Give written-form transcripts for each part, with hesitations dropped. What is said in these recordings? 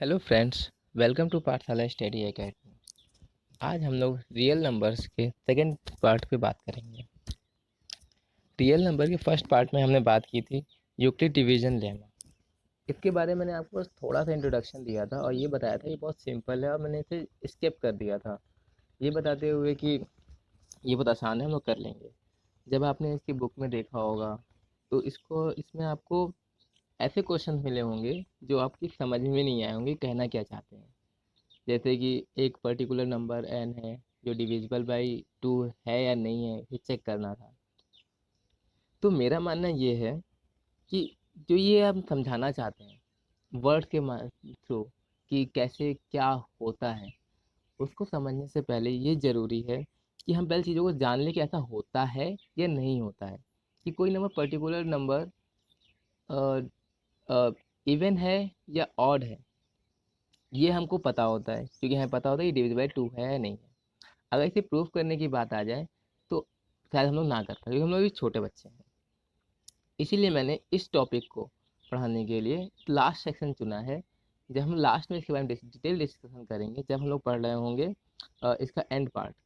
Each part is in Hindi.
हेलो फ्रेंड्स, वेलकम टू पाठशाला स्टडी एकेडमी। आज हम लोग रियल नंबर्स के सेकंड पार्ट पे बात करेंगे। रियल नंबर के फर्स्ट पार्ट में हमने बात की थी यूक्लिड डिवीजन लेमा। इसके बारे में मैंने आपको बस थोड़ा सा इंट्रोडक्शन दिया था और ये बताया था ये बहुत सिंपल है और मैंने इसे स्किप कर दिया था, ये बताते हुए कि ये बहुत आसान है, हम लोग कर लेंगे। जब आपने इसकी बुक में देखा होगा तो इसमें आपको ऐसे क्वेश्चन मिले होंगे जो आपकी समझ में नहीं आए होंगे कहना क्या चाहते हैं। जैसे कि एक पर्टिकुलर नंबर n है जो डिविजिबल बाई 2 है या नहीं है, ये चेक करना था। तो मेरा मानना ये है कि जो ये हम समझाना चाहते हैं वर्ड के थ्रू कि कैसे क्या होता है, उसको समझने से पहले ये ज़रूरी है कि हम पहले चीज़ों को जान लें कि ऐसा होता है या नहीं होता है। कि कोई नंबर पर्टिकुलर नंबर इवन है या ऑड है, ये हमको पता होता है क्योंकि हमें पता होता है कि डिविजिबल बाई 2 है या नहीं है। अगर इसे प्रूफ करने की बात आ जाए तो शायद हम लोग ना कर पाए क्योंकि हम लोग भी छोटे बच्चे हैं। इसीलिए मैंने इस टॉपिक को पढ़ाने के लिए लास्ट सेक्शन चुना है। जब हम लास्ट में इसके बारे में डिटेल डिस्कशन करेंगे, जब हम लोग पढ़ रहे होंगे इसका एंड पार्ट,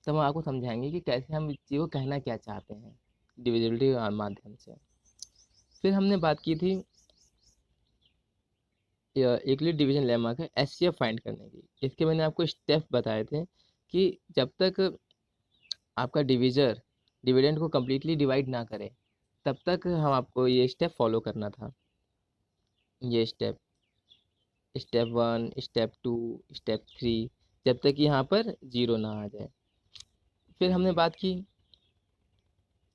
तब हम आपको समझाएंगे कि कैसे हम इस चीज़ को कहना क्या चाहते हैं डिविजिबिलिटी के माध्यम से। फिर हमने बात की थी यूक्लिड डिवीजन लेमा का एचसीएफ फाइंड करने की। इसके मैंने आपको स्टेप बताए थे कि जब तक आपका डिविजर डिविडेंड को कम्प्लीटली डिवाइड ना करे तब तक हम आपको ये स्टेप फॉलो करना था। ये स्टेप स्टेप 1, स्टेप 2, स्टेप 3, जब तक यहाँ पर जीरो ना आ जाए। फिर हमने बात की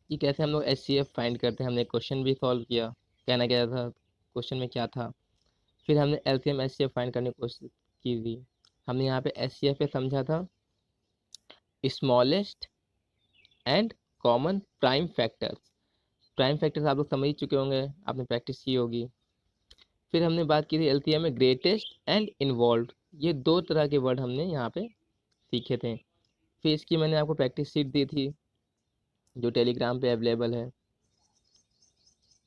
कि कैसे हम लोग एचसीएफ फाइंड करते हैं। हमने क्वेश्चन भी सॉल्व किया, कहना क्या था क्वेश्चन में क्या था। फिर हमने एलसीएम एचसीएफ फाइंड करने की कोशिश की थी। हमने यहाँ पे एचसीएफ पे समझा था smallest and common prime factors. Prime factors आप लोग समझ ही चुके होंगे, आपने प्रैक्टिस की होगी। फिर हमने बात की थी एलसीएम में ग्रेटेस्ट एंड इन्वॉल्व, ये दो तरह के वर्ड हमने यहाँ पे सीखे थे। फिर इसकी मैंने आपको प्रैक्टिस शीट दी थी जो टेलीग्राम पे अवेलेबल है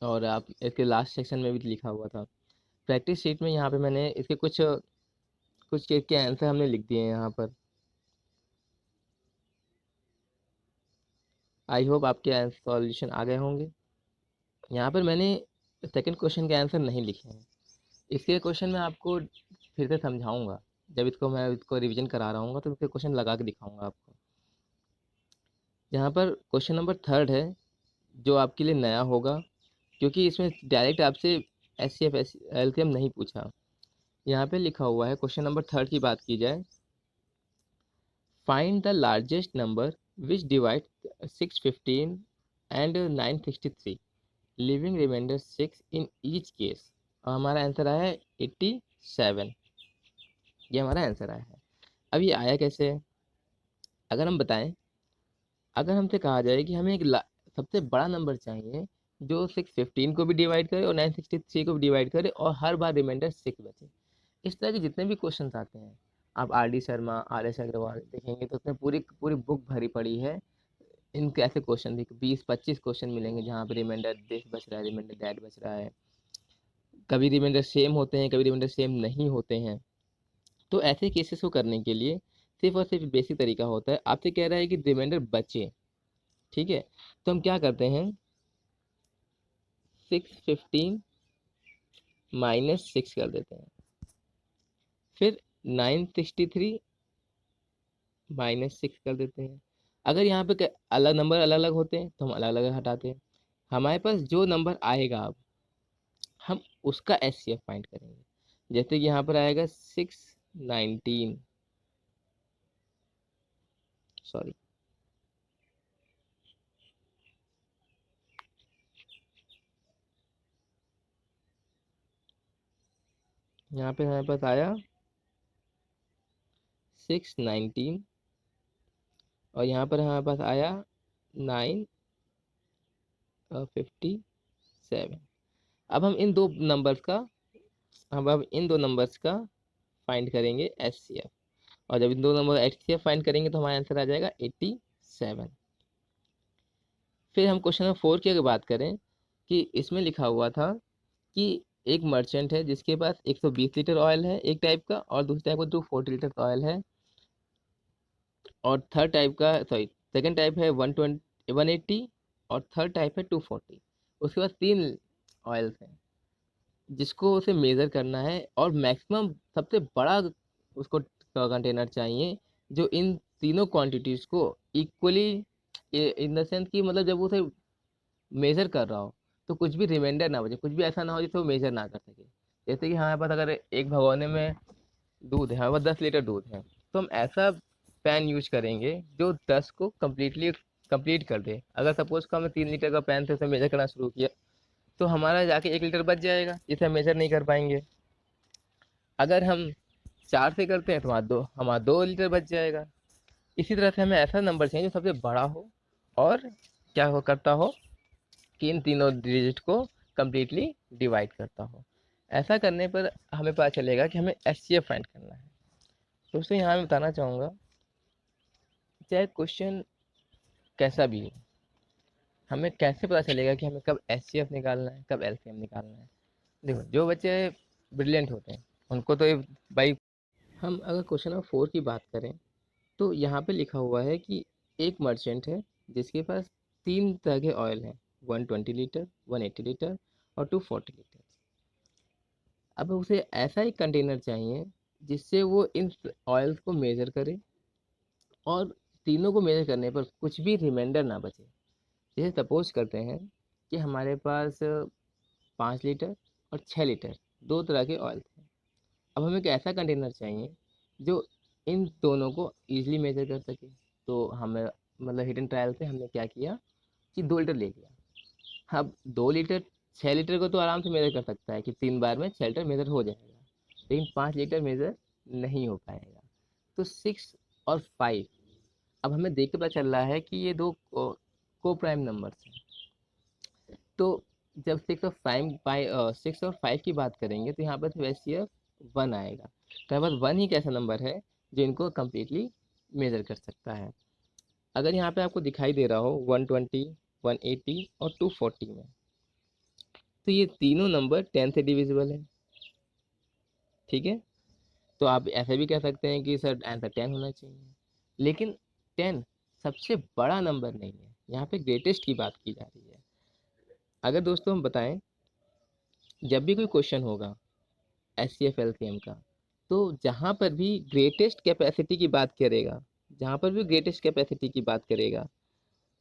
और आप इसके लास्ट सेक्शन में भी लिखा हुआ था। प्रैक्टिस शीट में यहाँ पे मैंने इसके कुछ कुछ के आंसर हमने लिख दिए हैं यहाँ पर। आई होप आपके सॉल्यूशन आ गए होंगे। यहाँ पर मैंने सेकंड क्वेश्चन के आंसर नहीं लिखे हैं। इसके क्वेश्चन मैं आपको फिर से समझाऊंगा, जब मैं इसको रिवीजन करा रहा हूँ तो इसके क्वेश्चन लगा के दिखाऊंगा आपको। यहाँ पर क्वेश्चन नंबर थर्ड है जो आपके लिए नया होगा क्योंकि इसमें डायरेक्ट आपसे एस सी एफ एलसीएम नहीं पूछा। यहाँ पे लिखा हुआ है, क्वेश्चन नंबर थर्ड की बात की जाए, find the largest number which divide 615 and 963 leaving remainder 6 in each case. और हमारा आंसर आया है 87। ये हमारा आंसर आया है। अब ये आया कैसे है अगर हम बताएं, अगर हमसे कहा जाए कि हमें सबसे बड़ा नंबर चाहिए जो 615 को भी डिवाइड करे और 963 को भी डिवाइड करे और हर बार रिमाइंडर 6 बचे। इस तरह के जितने भी क्वेश्चंस आते हैं, आप R D Sharma, R S Agarwal देखेंगे तो उसमें पूरी पूरी बुक भरी पड़ी है। इनके ऐसे क्वेश्चन भी 20-25 क्वेश्चन मिलेंगे जहाँ पे रिमाइंडर दिस बच रहा है, रिमाइंडर दैट बच रहा है। कभी रिमाइंडर सेम होते हैं, कभी रिमाइंडर सेम नहीं होते हैं। तो ऐसे केसेस को करने के लिए सिर्फ और सिर्फ बेसिक तरीका होता है। आपसे कह रहा है कि रिमाइंडर बचे, ठीक है, तो हम क्या करते हैं, 615 -6 कर देते हैं। फिर 963 -6 कर देते हैं। अगर यहाँ पे अलग नंबर अलग अलग होते हैं तो हम अलग अलग हटाते हैं। हमारे पास जो नंबर आएगा अब हम उसका एच सी एफ फाइंड करेंगे। जैसे कि यहाँ पर आएगा 619, सॉरी यहाँ पे हमारे पास आया 619 और यहाँ पर हमारे पास आया 957। अब हम इन दो नंबर्स का अब इन दो नंबर्स का फाइंड करेंगे एच सी एफ। और जब इन दो number H C F find करेंगे तो हमारा आंसर आ जाएगा 87। फिर हम क्वेश्चन नंबर 4 की अगर बात करें कि इसमें लिखा हुआ था कि एक मर्चेंट है जिसके पास 120 लीटर ऑयल है एक टाइप का, और दूसरे टाइप का 240 लीटर ऑयल है, और थर्ड टाइप का सॉरी सेकेंड टाइप है 180, और थर्ड टाइप है 240। उसके पास तीन ऑयल्स हैं जिसको उसे मेज़र करना है, और मैक्सिमम सबसे बड़ा उसको कंटेनर चाहिए जो इन तीनों क्वांटिटीज़ को इक्वली, इन द सेंस कि मतलब जब उसे मेज़र कर रहा हो तो कुछ भी रिमाइंडर ना बचे, कुछ भी ऐसा ना हो जिससे वो मेज़र ना कर सके। जैसे कि हमारे पास अगर एक भगोने में दूध है, हमारे पास 10 लीटर दूध है, तो हम ऐसा पैन यूज करेंगे जो 10 को कंप्लीट कर दे। अगर सपोज को हमने 3 लीटर का पैन से उसे मेजर करना शुरू किया, तो हमारा जाके 1 लीटर बच जाएगा जिसे हम मेजर नहीं कर पाएंगे। अगर हम 4 से करते हैं तो हमारा 2 लीटर बच जाएगा। इसी तरह से हमें ऐसा नंबर चाहिए जो सबसे बड़ा हो, और क्या हो करता हो कि इन तीनों डिजिट को कम्प्लीटली डिवाइड करता हो। ऐसा करने पर हमें पता चलेगा कि हमें एचसीएफ फाइंड करना है। दोस्तों यहाँ मैं बताना चाहूँगा, चाहे क्वेश्चन कैसा भी हो, हमें कैसे पता चलेगा कि हमें कब एचसीएफ निकालना है, कब एलसीएम निकालना है। देखो, जो बच्चे ब्रिलियंट होते हैं उनको तो ये भाई, हम अगर क्वेश्चन नंबर 4 की बात करें तो यहाँ पे लिखा हुआ है कि एक मर्चेंट है जिसके पास तीन तरह के ऑयल हैं, 120 लीटर, 180 लीटर और 240 लीटर। अब उसे ऐसा ही कंटेनर चाहिए जिससे वो इन ऑयल्स को मेजर करे, और तीनों को मेजर करने पर कुछ भी रिमाइंडर ना बचे। जैसे सपोज करते हैं कि हमारे पास 5 लीटर और 6 लीटर दो तरह के ऑयल थे। अब हमें एक ऐसा कंटेनर चाहिए जो इन दोनों को ईजिली मेजर कर सके। तो हमें मतलब हिडन ट्रायल से हमने क्या किया कि 2 लीटर ले लिया। अब 2 लीटर 6 लीटर को तो आराम से मेजर कर सकता है कि 3 बार में 6 लीटर मेजर हो जाएगा, लेकिन 5 लीटर मेजर नहीं हो पाएगा। तो 6 और 5, अब हमें देख के पता चल रहा है कि ये दो को प्राइम नंबर्स हैं। तो जब 6 और 5 की बात करेंगे तो यहाँ पर तो वैसे 1 आएगा। तो यहाँ पर 1 ही कैसा नंबर है जो इनको कम्प्लीटली मेजर कर सकता है। अगर यहाँ पे आपको दिखाई दे रहा हो 120, 180 और 240 में, तो ये तीनों नंबर 10 से डिविजिबल है। ठीक है, तो आप ऐसे भी कह सकते हैं कि सर आंसर 10 होना चाहिए, लेकिन 10 सबसे बड़ा नंबर नहीं है, यहाँ पे ग्रेटेस्ट की बात की जा रही है। अगर दोस्तों हम बताएं, जब भी कोई क्वेश्चन होगा S C F L C M का, तो जहाँ पर भी ग्रेटेस्ट कैपेसिटी की बात करेगा, जहाँ पर भी ग्रेटेस्ट कैपेसिटी की बात करेगा,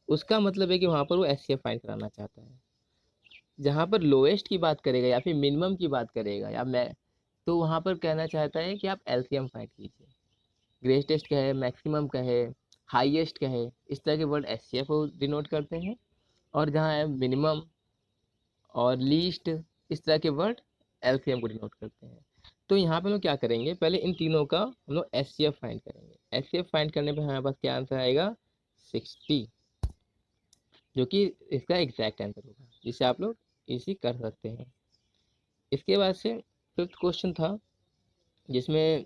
उसका मतलब है कि वहाँ पर वो एस सी एफ फाइंड कराना चाहता है। जहाँ पर लोएस्ट की बात करेगा या फिर मिनिमम की बात करेगा या मैं, तो वहाँ पर कहना चाहता है कि आप एलसीएम फाइंड कीजिए। ग्रेटेस्ट कहे, मैक्सिमम कहे, हाईएस्ट कहे, इस तरह के word S C F denote करते हैं। और जहाँ है मिनिमम और लीस्ट, इस तरह के वर्ड एलसीएम को डिनोट करते हैं। तो यहाँ पे हम लोग क्या करेंगे, पहले इन तीनों का हम लोग एस सी एफ फाइंड करेंगे। एस सी एफ फाइंड करने पर हमारे पास क्या आंसर आएगा, 60, जो कि इसका एग्जैक्ट आंसर होगा, जिसे आप लोग इसी कर सकते हैं। इसके बाद से फिफ्थ क्वेश्चन था जिसमें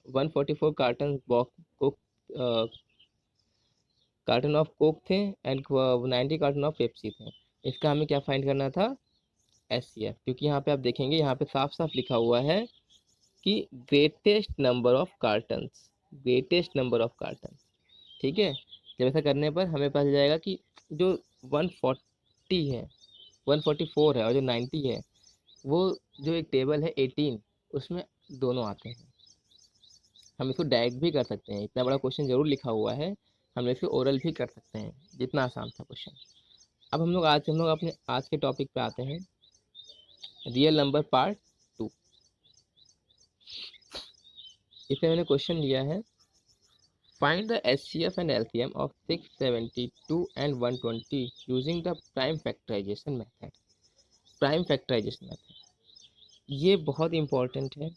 144 कार्टन बॉक्स को कार्टन ऑफ कोक थे एंड 90 कार्टन ऑफ पेप्सी थे। इसका हमें क्या फाइंड करना था, एस सी एफ। क्योंकि यहाँ पे आप देखेंगे, यहाँ पे साफ साफ लिखा हुआ है कि greatest number of cottons, greatest number of carton. ठीक है, जब ऐसा करने पर हमें पता चल जाएगा कि जो 140 है, 144 है और जो 90 है, वो जो एक टेबल है 18, उसमें दोनों आते हैं। हम इसको डायरेक्ट भी कर सकते हैं, इतना बड़ा क्वेश्चन जरूर लिखा हुआ है, हम इसको ओरल भी कर सकते हैं, जितना आसान था क्वेश्चन। अब हम लोग अपने आज के टॉपिक पे आते हैं, रियल नंबर पार्ट 2। इसमें मैंने क्वेश्चन लिया है, find the HCF and LCM of 672 and 120 using the prime factorisation method. Prime factorisation method ये बहुत इंपॉर्टेंट है,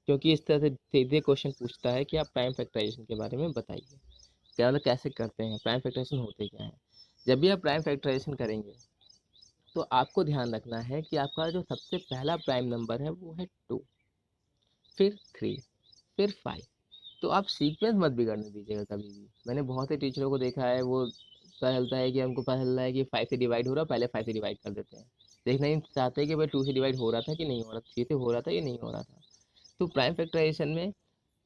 क्योंकि इस तरह से सीधे क्वेश्चन पूछता है कि आप प्राइम फैक्टराइजेशन के बारे में बताइए, क्या मतलब कैसे करते हैं, प्राइम फैक्टराइजेशन होते क्या है। जब भी आप प्राइम फैक्टराइजेशन करेंगे तो आपको ध्यान रखना है कि आपका जो सबसे पहला प्राइम नंबर है वो है 2, फिर 3, फिर 5। तो आप सीक्वेंस मत बिगड़ने दीजिएगा कभी भी। मैंने बहुत से टीचरों को देखा है, वो पता चलता है कि हमको पता चल रहा है कि 5 से डिवाइड हो रहा है, पहले 5 से डिवाइड कर देते हैं। देखना ही चाहते हैं कि भाई 2 से डिवाइड हो रहा था कि नहीं हो रहा, 3 से हो रहा था कि नहीं हो रहा था। तो प्राइम फैक्टराइजेशन में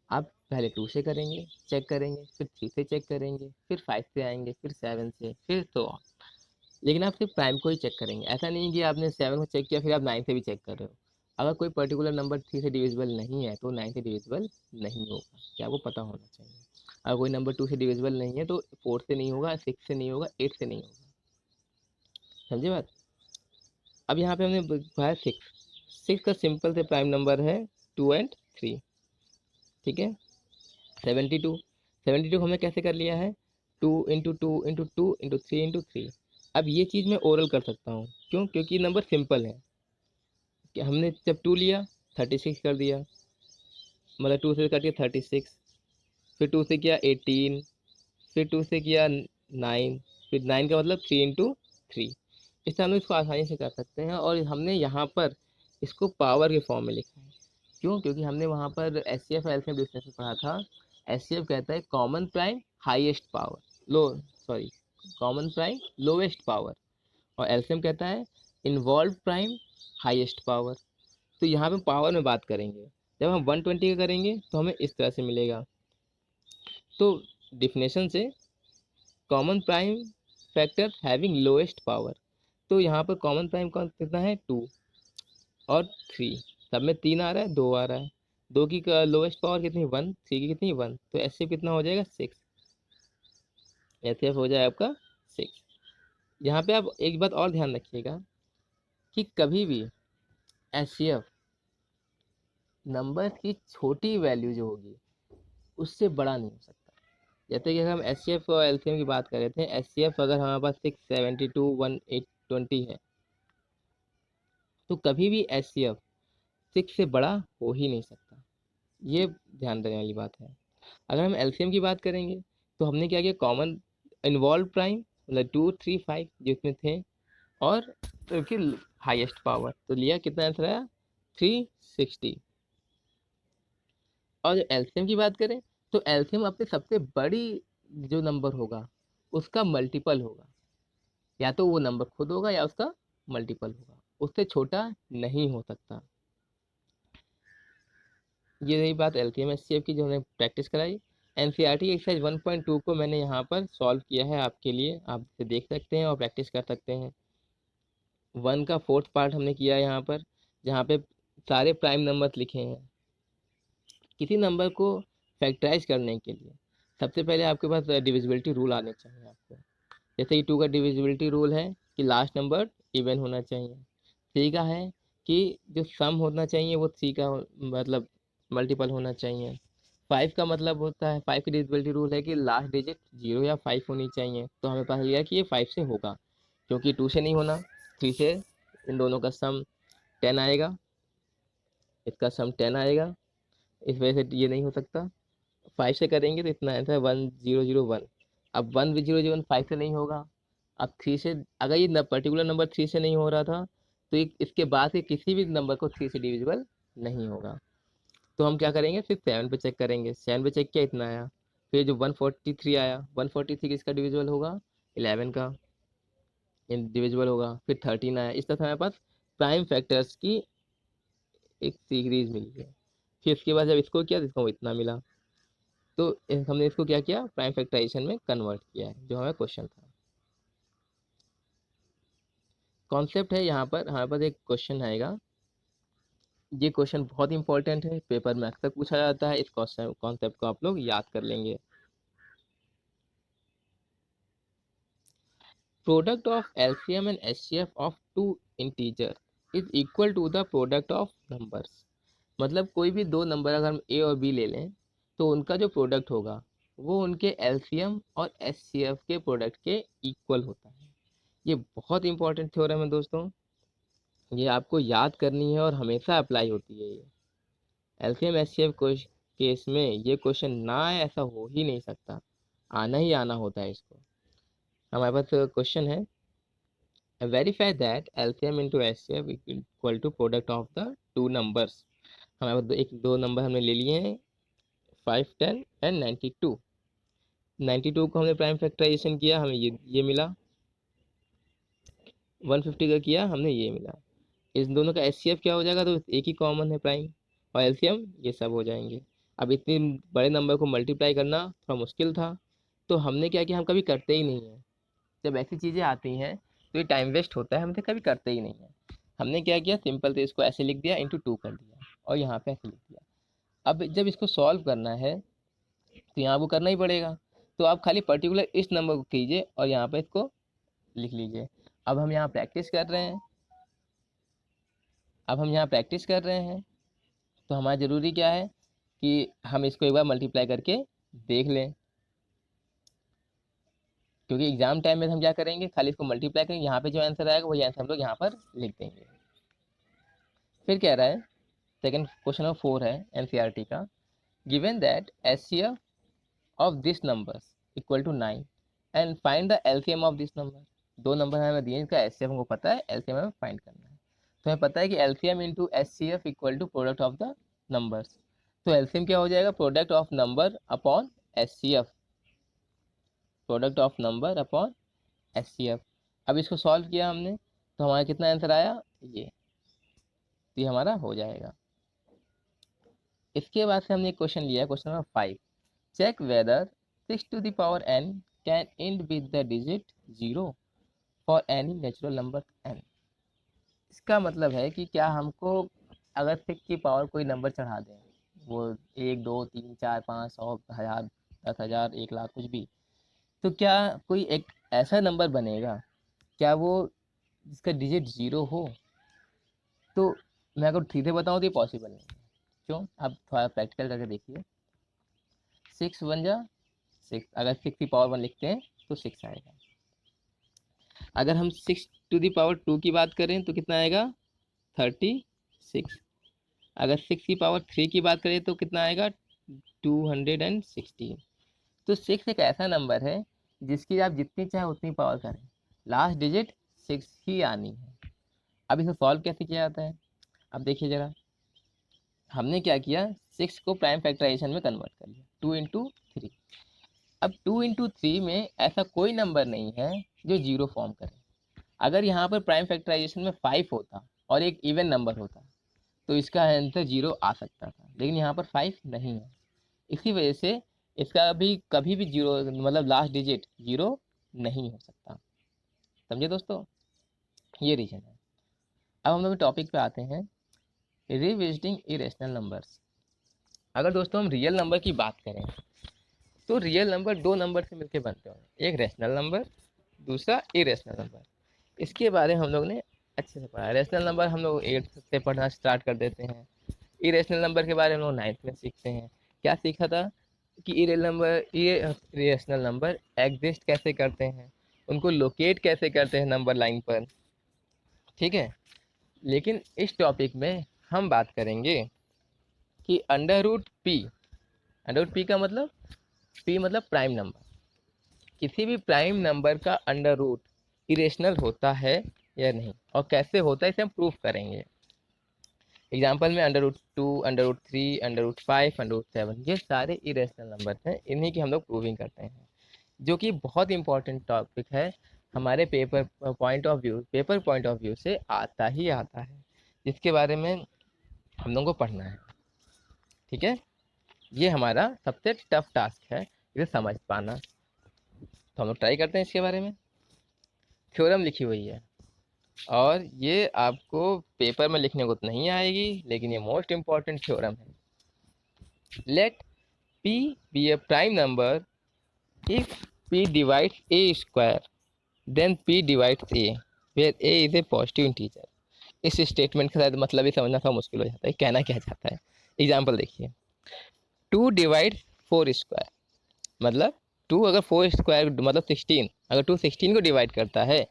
आप पहले 2 से करेंगे, चेक करेंगे, फिर 3 से चेक करेंगे, फिर 5 से आएंगे, फिर 7 से, फिर तो on। लेकिन आप सिर्फ प्राइम को ही चेक करेंगे। ऐसा नहीं कि आपने 7 को चेक किया फिर आप 9 से भी चेक कर रहे हो। अगर कोई पर्टिकुलर नंबर 3 से डिविजिबल नहीं है तो 9 से डिविजिबल नहीं होगा, क्या आपको पता होना चाहिए। अगर कोई नंबर 2 से डिविजिबल नहीं है तो 4 से नहीं होगा, 6 से नहीं होगा, 8 से नहीं होगा। समझे बात। अब यहाँ पे हमने बताया 6 का सिंपल से प्राइम नंबर है 2 एंड 3। ठीक है। 72 हमने कैसे कर लिया है, 2 × 2 × 2 × 3 × 3। अब ये चीज़ मैं ओरल कर सकता हूँ, क्यों, क्योंकि नंबर सिंपल है। कि हमने जब 2 लिया 36 कर दिया, मतलब 2 से कट के 36, फिर 2 से किया 18, फिर 2 से किया 9, फिर 9 का मतलब 3 × 3। इस तरह हम इसको आसानी से कर सकते हैं। और हमने यहाँ पर इसको पावर के फॉर्म में लिखा है। क्यों, क्योंकि हमने वहाँ पर एच सी एफ एल्सियम डिस्टेंस में पढ़ा था। एच सी एफ कहता है common prime highest power, sorry common prime lowest power, और एल्सियम कहता है इन्वॉल्व प्राइम हाईएस्ट पावर। तो यहाँ पे पावर में बात करेंगे, जब हम 120 का करेंगे तो हमें इस तरह से मिलेगा। तो डिफिनेशन से common prime factor having lowest power, तो यहाँ पर कॉमन प्राइम का कितना है 2 और 3, सब में 3 आ रहा है, 2 आ रहा है। 2 की लोएस्ट पावर कितनी 1, 3 की कितनी 1, तो ऐसे कितना हो जाएगा 6, ऐसे हो जाएगा आपका 6। यहाँ पे आप एक बात और ध्यान रखिएगा कि कभी भी एच नंबर की छोटी वैल्यू जो होगी उससे बड़ा नहीं हो सकता। जैसे कि अगर हम एच सी एफ और एलसीएम की बात कर रहे थे, एच सी एफ अगर हमारे पास 672 1820 है तो कभी भी एच सी एफ 6 से बड़ा हो ही नहीं सकता। ये ध्यान देने वाली बात है। अगर हम एलसीएम की बात करेंगे तो हमने क्या किया, कॉमन इन्वॉल्व प्राइम मतलब 2 3 5 जिसमें थे, और उनकी हाईएस्ट पावर तो लिया, कितना आंसर आया 360। और एलसीएम की बात करें तो एलसीएम अपने सबसे बड़ी जो नंबर होगा उसका मल्टीपल होगा, या तो वो नंबर खुद होगा या उसका मल्टीपल होगा, उससे छोटा नहीं हो सकता। ये रही बात एलसीएम एचसीएफ की जो हमने प्रैक्टिस कराई। एनसीईआरटी एक्सरसाइज 1.2 को मैंने यहाँ पर सॉल्व किया है आपके लिए, आप इसे देख सकते हैं और प्रैक्टिस कर सकते हैं। 1 का 4th पार्ट हमने किया है यहाँ पर, जहाँ पे सारे प्राइम नंबर लिखे हैं। किसी नंबर को फैक्टराइज करने के लिए सबसे पहले आपके पास डिविजिबिलिटी रूल आने चाहिए आपको। जैसे कि 2 का डिविजिबिलिटी रूल है कि लास्ट नंबर इवन होना चाहिए। 3 का है कि जो सम होना चाहिए वो 3 का मतलब मल्टीपल होना चाहिए। 5 का मतलब होता है, 5 की डिविजिबिलिटी रूल है कि लास्ट डिजिट 0 या 5 होनी चाहिए। तो हमें पता लिया कि ये 5 से होगा, क्योंकि 2 से नहीं होना, 3 से इन दोनों का सम 10 आएगा, इसका सम 10 आएगा, इस वजह से ये नहीं हो सकता। 5 से करेंगे तो इतना आंसर 1001। अब 1001 5 से नहीं होगा। अब 3 से, अगर ये पर्टिकुलर नंबर 3 से नहीं हो रहा था तो इसके बाद के किसी भी नंबर को 3 से डिविजिबल नहीं होगा। तो हम क्या करेंगे, सिर्फ 7 पे चेक करेंगे। 7 पे चेक किया, इतना आया। फिर जो 143 आया, 143 किसका डिविजिबल होगा, 11 का डिविजिबल होगा। फिर 13 आया। इस तरह से हमारे पास प्राइम फैक्टर्स की एक सीरीज मिली है। फिर इसके बाद जब इसको किया तो इसको इतना मिला। तो हमने इसको क्या किया, प्राइम फैक्टराइजेशन में कन्वर्ट किया है, जो हमारा क्वेश्चन था। कॉन्सेप्ट है यहाँ पर हमारे पास एक क्वेश्चन आएगा। ये क्वेश्चन बहुत इंपॉर्टेंट है, पेपर में अक्सर पूछा जाता है। इस क्वेश्चन कॉन्सेप्ट को आप लोग याद कर लेंगे। Product of LCM and HCF of two integer is equal to the product of numbers. मतलब कोई भी दो नंबर अगर हम ए और बी ले लें तो उनका जो प्रोडक्ट होगा वो उनके एलसीएम और एचसीएफ के प्रोडक्ट के इक्वल होता है। ये बहुत इंपॉर्टेंट थ्योरम है दोस्तों, ये आपको याद करनी है और हमेशा अप्लाई होती है। ये एलसीएम एचसीएफ केस में ये क्वेश्चन ना आए ऐसा हो ही नहीं सकता, आना ही आना होता है इसको। हमारे पास क्वेश्चन है, verify that LCM into HCF equal to product of the two numbers. हमारे पास दो नंबर हमने ले लिए हैं, 5 10 एंड 92। 92 को हमने प्राइम फैक्टराइजेशन किया, हमें ये मिला। 150 का किया हमने, ये मिला। इस दोनों का एचसीएफ क्या हो जाएगा, तो एक ही कॉमन है प्राइम, और एलसीएम ये सब हो जाएंगे। अब इतने बड़े नंबर को मल्टीप्लाई करना थोड़ा मुश्किल था, तो हमने क्या किया, हम कभी करते ही नहीं है। जब ऐसी चीज़ें आती हैं तो ये टाइम वेस्ट होता है, हम तो कभी करते ही नहीं है। हमने क्या किया, सिंपल तो इसको ऐसे लिख दिया, इंटू 2 कर दिया, और यहाँ पे ऐसे लिख दिया। अब जब इसको सॉल्व करना है तो यहाँ आपको करना ही पड़ेगा, तो आप खाली पर्टिकुलर इस नंबर को कीजिए और यहाँ पे इसको लिख लीजिए। अब हम यहाँ प्रैक्टिस कर रहे हैं, तो हमारा ज़रूरी क्या है कि हम इसको एक बार मल्टीप्लाई करके देख लें, क्योंकि एग्जाम टाइम में हम क्या करेंगे, खाली इसको मल्टीप्लाई करेंगे, यहाँ पे जो आंसर आएगा वही आंसर हम लोग यहाँ पर लिख देंगे। फिर कह रहा है, सेकंड क्वेश्चन नंबर 4 है एनसीईआरटी का, given that HCF of this numbers equal to 9 and find the LCM of this number. दो नंबर हमें दिए, इसका एचसीएफ हमको पता है, एलसीएम हमें फाइंड करना है। तो हमें पता है कि LCM into HCF equal to product of the numbers. तो एलसीएम क्या हो जाएगा, product of number upon HCF, product of number upon HCF. अब इसको सॉल्व किया हमने, तो हमारा कितना आंसर आया, ये हमारा हो जाएगा। इसके बाद से हमने एक क्वेश्चन लिया, question number 5, check whether 6 to the power n can end with the digit 0 for any natural number n। इसका मतलब है कि क्या हमको अगर 6 की पावर कोई नंबर चढ़ा दें, वो 1 2 3 4 5 100 1000 10,000 1 लाख कुछ भी, तो क्या कोई एक ऐसा नंबर बनेगा, क्या वो जिसका डिजिट 0 हो। तो मैं अगर सीधे बताऊँ तो ये पॉसिबल नहीं है। क्यों, आप थोड़ा प्रैक्टिकल करके देखिए। 6 1 जा 6, अगर 6 की पावर 1 लिखते हैं तो 6 आएगा। अगर हम 6 टू दी पावर 2 की बात करें तो कितना आएगा, 36। अगर 6 की पावर 3 की बात करें तो कितना आएगा, 216। तो 6 एक ऐसा नंबर है जिसकी आप जितनी चाहे उतनी पावर करें, लास्ट डिजिट 6 ही आनी है। अब इसे सॉल्व कैसे किया जाता है, अब देखिए जरा। हमने क्या किया, 6 को प्राइम फैक्टराइजेशन में कन्वर्ट कर लिया, 2 × 3। अब 2 × 3 में ऐसा कोई नंबर नहीं है जो 0 फॉर्म करे। अगर यहाँ पर प्राइम फैक्टराइजेशन में 5 होता और एक इवन नंबर होता तो इसका आंसर 0 आ सकता था, लेकिन यहाँ पर 5 नहीं है, इसी वजह से इसका भी कभी भी 0 मतलब लास्ट डिजिट 0 नहीं हो सकता। समझे दोस्तों, ये रीजन है। अब हम लोग टॉपिक पे आते हैं, रिविजिटिंग इरेशनल नंबर्स। अगर दोस्तों हम रियल नंबर की बात करें तो रियल नंबर दो नंबर से मिलकर बनते हैं, एक रैशनल नंबर, दूसरा इरेशनल नंबर। इसके बारे में हम लोग ने अच्छे से पढ़ा। रैशनल नंबर हम लोग 8th से पढ़ना स्टार्ट कर देते हैं, इरेशनल नंबर के बारे में हम लोग 9th में सीखते हैं। क्या सीखा था कि इरेशनल नंबर एग्जिस्ट कैसे करते हैं, उनको लोकेट कैसे करते हैं नंबर लाइन पर, ठीक है। लेकिन इस टॉपिक में हम बात करेंगे कि अंडर रूट पी का मतलब, पी मतलब प्राइम नंबर, किसी भी प्राइम नंबर का अंडर रूट इरेशनल होता है या नहीं, और कैसे होता है इसे हम प्रूफ करेंगे। एग्जाम्पल में √2, √3, √5, √7, ये सारे इरेशनल नंबर हैं, इन्हीं की हम लोग प्रूविंग करते हैं, जो कि बहुत इंपॉर्टेंट टॉपिक है हमारे पेपर पॉइंट ऑफ व्यू से आता ही आता है, जिसके बारे में हम लोगों को पढ़ना है, ठीक है। ये हमारा सबसे टफ टास्क है इसे समझ पाना, तो हम लोग ट्राई करते हैं इसके बारे में। थ्योरम लिखी हुई है और ये आपको पेपर में लिखने को तो नहीं आएगी, लेकिन ये मोस्ट इम्पॉर्टेंट थ्योरम है। Let p be a prime number if p divides a square then p divides a where a is a positive integer. इस स्टेटमेंट का शायद मतलब ही समझना थोड़ा मुश्किल हो जाता है, कहना क्या चाहता है। एग्जाम्पल देखिए, 2 डिवाइड 4 स्क्वायर, मतलब 2 अगर 4 स्क्वायर मतलब 16, अगर 2 16 को डिवाइड करता है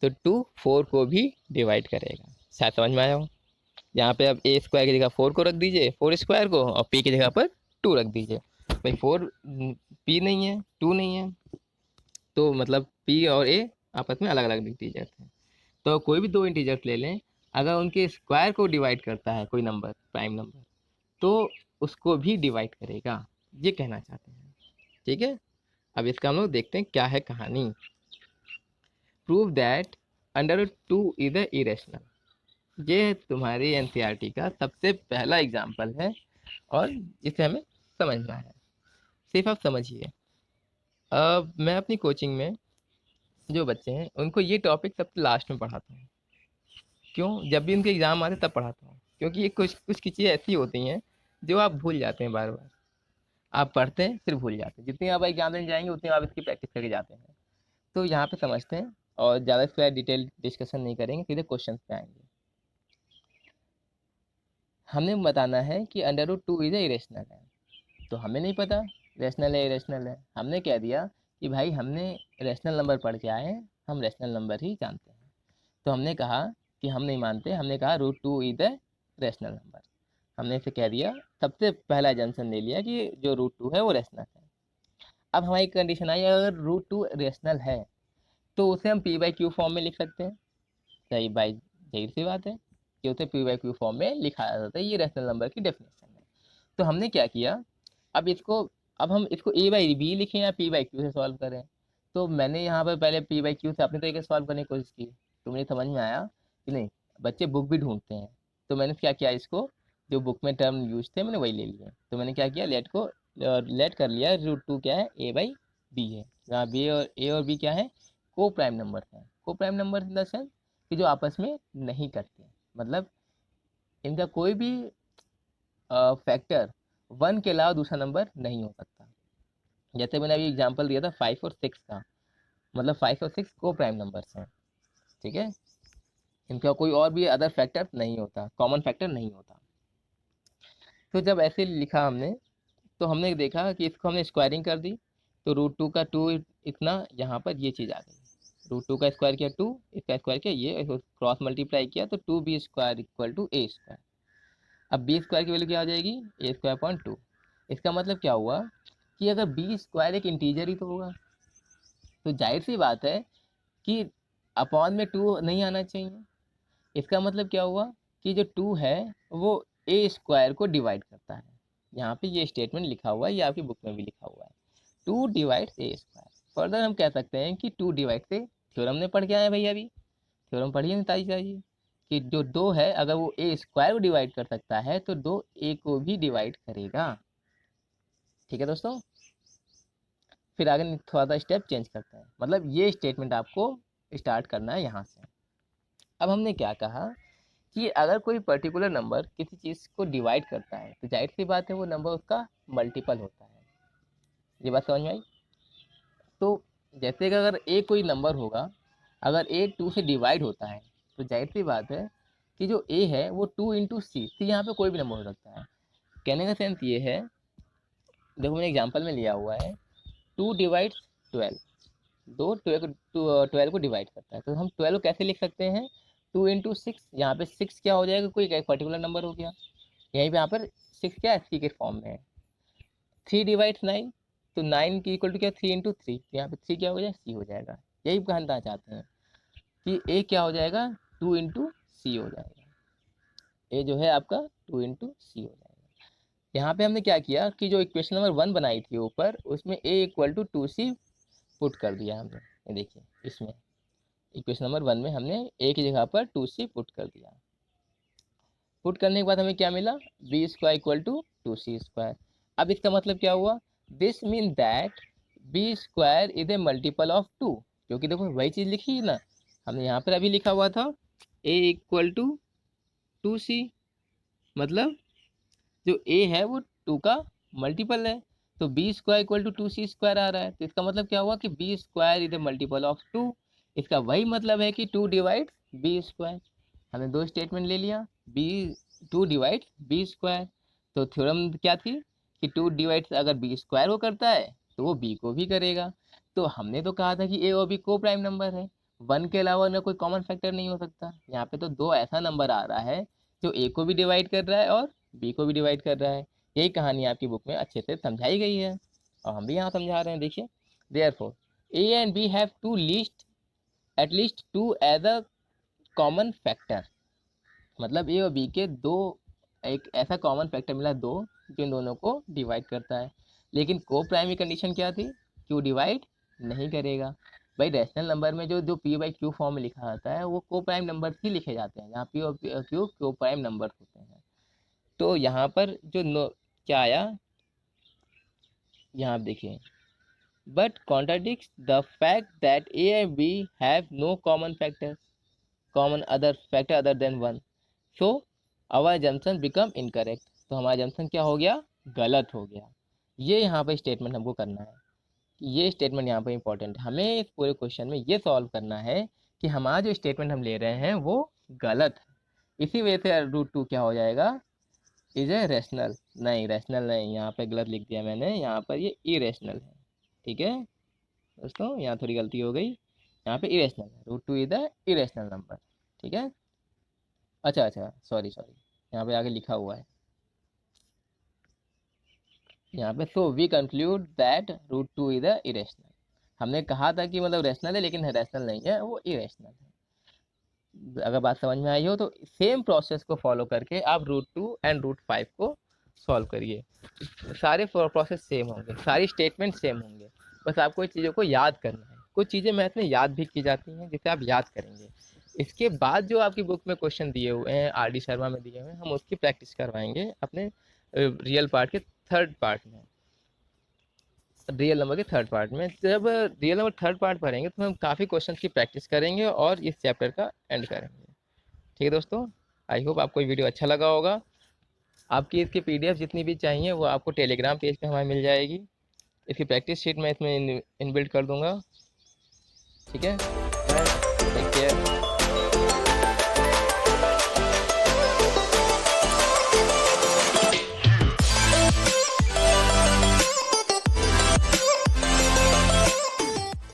तो 2 4 को भी डिवाइड करेगा। शायद समझ में आया हो। यहाँ पे अब ए स्क्वायर की जगह 4 को रख दीजिए, 4 स्क्वायर को, और पी की जगह पर 2 रख दीजिए। भाई 4 पी नहीं है, 2 नहीं है, तो मतलब पी और ए आपस में अलग अलग इंटीजर्स हैं। तो कोई भी दो इंटीजर्स ले लें, अगर उनके स्क्वायर को डिवाइड करता है कोई नंबर, प्राइम नंबर, तो उसको भी डिवाइड करेगा, ये कहना चाहते हैं, ठीक है। अब इसका हम लोग देखते हैं क्या है कहानी। Prove that under root 2 is the irrational. ये तुम्हारी एनसीईआरटी का सबसे पहला एग्जाम्पल है और इसे हमें समझना है। सिर्फ आप समझिए। अब मैं अपनी कोचिंग में जो बच्चे हैं उनको ये टॉपिक सबसे लास्ट में पढ़ाता हूँ। क्यों? जब भी उनके एग्ज़ाम आते तब पढ़ाता हूँ, क्योंकि ये कुछ कुछ चीज़ें ऐसी होती हैं जो आप भूल जाते हैं बार बार। आप पढ़ते हैं फिर भूल जाते हैं, जितनी आप एग्जाम देने जाएंगे उतनी आप इसकी प्रैक्टिस करके जाते हैं। तो यहाँ पे समझते हैं और ज़्यादा इस पर डिटेल डिस्कशन नहीं करेंगे, सीधे क्वेश्चन पे आएंगे। हमने बताना है कि अंडर रूट 2 इज इरेशनल है, तो हमें नहीं पता रेशनल है इरेशनल है। हमने कह दिया कि भाई हमने रेशनल नंबर पढ़ के आए हैं, हम रेशनल नंबर ही जानते हैं। तो हमने कहा कि हम नहीं मानते, हमने कहा root 2 is the rational number. हमने इसे कह दिया, सबसे पहला जंक्शन ले लिया कि जो रूट 2 है वो रेशनल है। अब हमारी कंडीशन आई, अगर रूट 2 रेशनल है तो उसे हम पी बाई क्यू फॉर्म में लिख सकते हैं। सही भाई, जाहिर सी बात है कि उसे पी बाई क्यू फॉर्म में लिखा जाता है। ये रेशनल नंबर की डेफिनेशन है। तो हमने क्या किया, अब इसको अब हम इसको ए बाई बी लिखें या पी बाई क्यू से सॉल्व करें। तो मैंने यहाँ पर पहले पी बाई क्यू से अपने तरीके से सॉल्व करने की कोशिश की, तो मुझे समझ में आया कि नहीं, बच्चे बुक भी ढूंढते हैं। तो मैंने क्या किया, इसको जो बुक में टर्म यूज थे मैंने वही ले लिए। तो मैंने क्या किया, लेट कर लिया रूट 2 क्या है, ए बाई बी है, जहाँ बी और ए और बी क्या है, को प्राइम नंबर है। को prime number in the sense कि जो आपस में नहीं करते, मतलब इनका कोई भी फैक्टर 1 के अलावा दूसरा नंबर नहीं हो सकता। जैसे मैंने अभी एग्जांपल दिया था 5 और 6 का, मतलब 5 और 6 को प्राइम नंबर्स हैं। ठीक है, इनका कोई और भी अदर फैक्टर नहीं होता, कॉमन फैक्टर नहीं होता। तो जब ऐसे लिखा हमने, तो हमने देखा कि इसको हमने स्क्वायरिंग कर दी, तो रूट 2 का 2 इतना, यहाँ पर ये चीज़ आ गई। रूट 2 का स्क्वायर किया 2, इसका स्क्वायर किया ये, क्रॉस मल्टीप्लाई किया तो 2b² इक्वल टू a²। अब b² की वैल्यू क्या आ जाएगी, a²/2। इसका मतलब क्या हुआ कि अगर b² एक इंटीजर ही तो होगा, तो जाहिर सी बात है कि अपॉन में 2 नहीं आना चाहिए। इसका मतलब क्या हुआ कि जो 2 है वो a² को डिवाइड करता है। यहाँ पे ये स्टेटमेंट लिखा हुआ है, ये आपकी बुक में भी लिखा हुआ है, 2 डिवाइड्स a²। फर्दर हम कह सकते हैं कि 2 डिवाइड से, थ्योरम ने पढ़ के आए भैया, अभी थ्योरम पढ़िए नहीं ताजी ताजी, कि जो 2 है अगर वो a² को डिवाइड कर सकता है तो 2 a को भी डिवाइड करेगा। ठीक है दोस्तों, फिर आगे थोड़ा सा स्टेप चेंज करते हैं, मतलब ये स्टेटमेंट आपको स्टार्ट करना है यहाँ से। अब हमने क्या कहा कि अगर कोई पर्टिकुलर नंबर किसी चीज़ को डिवाइड करता है तो जाहिर सी बात है वो नंबर उसका मल्टीपल होता है। ये बात समझ में आई? तो जैसे कि अगर ए कोई नंबर होगा, अगर ए 2 से डिवाइड होता है तो जाहिर सी बात है कि जो ए है वो 2 × सी यहाँ पे कोई भी नंबर हो सकता है। कहने का सेंस ये है, देखो मैंने एग्जाम्पल में लिया हुआ है 2 डिवाइड्स 12, 12 को डिवाइड करता है, तो हम 12 को कैसे लिख सकते हैं, 2 × 6। यहाँ पे 6 क्या हो जाएगा, कोई एक पर्टिकुलर नंबर हो गया, यहीं पे यहाँ पर 6 क्या है, सी के फॉर्म में है। 3 डिवाइड्स 9, तो 9 की इक्वल टू क्या, 3 × 3, तो यहाँ पे 3 क्या हो जाएगा, सी हो जाएगा। यही कहना चाहते हैं कि ए क्या हो जाएगा, 2 × सी हो जाएगा। ए जो है आपका 2 × सी हो जाएगा। यहाँ पे हमने क्या किया कि जो इक्वेशन नंबर 1 बनाई थी ऊपर, उसमें ए इक्वल टू 2c पुट कर दिया हमने। ये देखिए, इसमें इक्वेशन नंबर 1 में हमने ए की जगह पर 2c पुट कर दिया। पुट करने के बाद हमें क्या मिला, b² इक्वल टू 2c²। अब इसका मतलब क्या हुआ, this mean that b² is a multiple of 2, क्योंकि देखो वही चीज़ लिखी है ना, हमने यहाँ पर अभी लिखा हुआ था a इक्वल टू 2c, मतलब जो a है वो 2 का मल्टीपल है, तो b² इक्वल टू 2c² आ रहा है। तो इसका मतलब क्या हुआ कि b² is a multiple of 2। इसका वही मतलब है कि 2 डिवाइड b²। हमने दो स्टेटमेंट ले लिया, बी 2 डिवाइड b²। तो थ्योरम क्या थी कि 2 डिवाइड अगर b² को करता है तो वो b को भी करेगा। तो हमने तो कहा था कि a और b को प्राइम नंबर है, 1 के अलावा ना कोई कॉमन फैक्टर नहीं हो सकता। यहाँ पे तो 2 ऐसा नंबर आ रहा है जो a को भी डिवाइड कर रहा है और b को भी डिवाइड कर रहा है। यही कहानी आपकी बुक में अच्छे से समझाई गई है और हम भी यहाँ समझा रहे हैं। देखिए, therefore a and b have to least at least 2 as a common factor, मतलब ए और बी के दो, एक ऐसा कॉमन फैक्टर मिला 2 जो इन दोनों को डिवाइड करता है। लेकिन को प्राइमरी कंडीशन क्या थी, क्यू डिवाइड नहीं करेगा। भाई रैशनल नंबर में जो जो पी बाई क्यू फॉर्म में लिखा जाता है वो को प्राइम नंबर ही लिखे जाते हैं, जहाँ पी और क्यू को प्राइम नंबर होते हैं। तो यहाँ पर जो क्या आया, यहाँ आप देखिए, but contradict the fact that A and B have no common other factor other than one, so our junction become incorrect. तो हमारा जंक्शन क्या हो गया, गलत हो गया। ये यहाँ पर स्टेटमेंट हमको करना है, ये स्टेटमेंट यहाँ पर इंपॉर्टेंट है। हमें इस पूरे क्वेश्चन में ये सॉल्व करना है कि हमारा जो स्टेटमेंट हम ले रहे हैं वो गलत है। इसी वजह से रूट टू क्या हो जाएगा, इज ए रैशनल, नहीं रैशनल नहीं, यहाँ पे गलत लिख दिया मैंने, यहाँ पर ये इरेशनल है। ठीक है दोस्तों, यहाँ थोड़ी गलती हो गई, यहाँ पे इरेशनल है, root two is the irrational number. ठीक है, अच्छा अच्छा सॉरी सॉरी, यहाँ पे आगे लिखा हुआ है यहाँ पे, so we conclude that root two is the irrational. हमने कहा था कि मतलब रैशनल है लेकिन रैशनल नहीं है, वो इरेशनल है। अगर बात समझ में आई हो तो सेम प्रोसेस को फॉलो करके आप root two and root five को सॉल्व करिए। सारे प्रोसेस सेम होंगे, सारी स्टेटमेंट सेम होंगे, बस आपको इन चीज़ों को याद करना है। कुछ चीज़ें मैथ में याद भी की जाती हैं जिसे आप याद करेंगे। इसके बाद जो आपकी बुक में क्वेश्चन दिए हुए हैं, आर डी शर्मा में दिए हुए हैं, हम उसकी प्रैक्टिस करवाएंगे अपने रियल पार्ट के थर्ड पार्ट में, रियल नंबर के थर्ड पार्ट में। जब रियल नंबर थर्ड पार्ट पढ़ेंगे तो हम काफ़ी क्वेश्चन की प्रैक्टिस करेंगे और इस चैप्टर का एंड करेंगे। ठीक है दोस्तों, आई होप आपको ये वीडियो अच्छा लगा होगा। आपकी इसकी पीडीएफ जितनी भी चाहिए वो आपको टेलीग्राम पेज पे हमारे मिल जाएगी। इसकी प्रैक्टिस शीट मैं इसमें इनबिल्ट कर दूंगा। ठीक है, टेक केयर।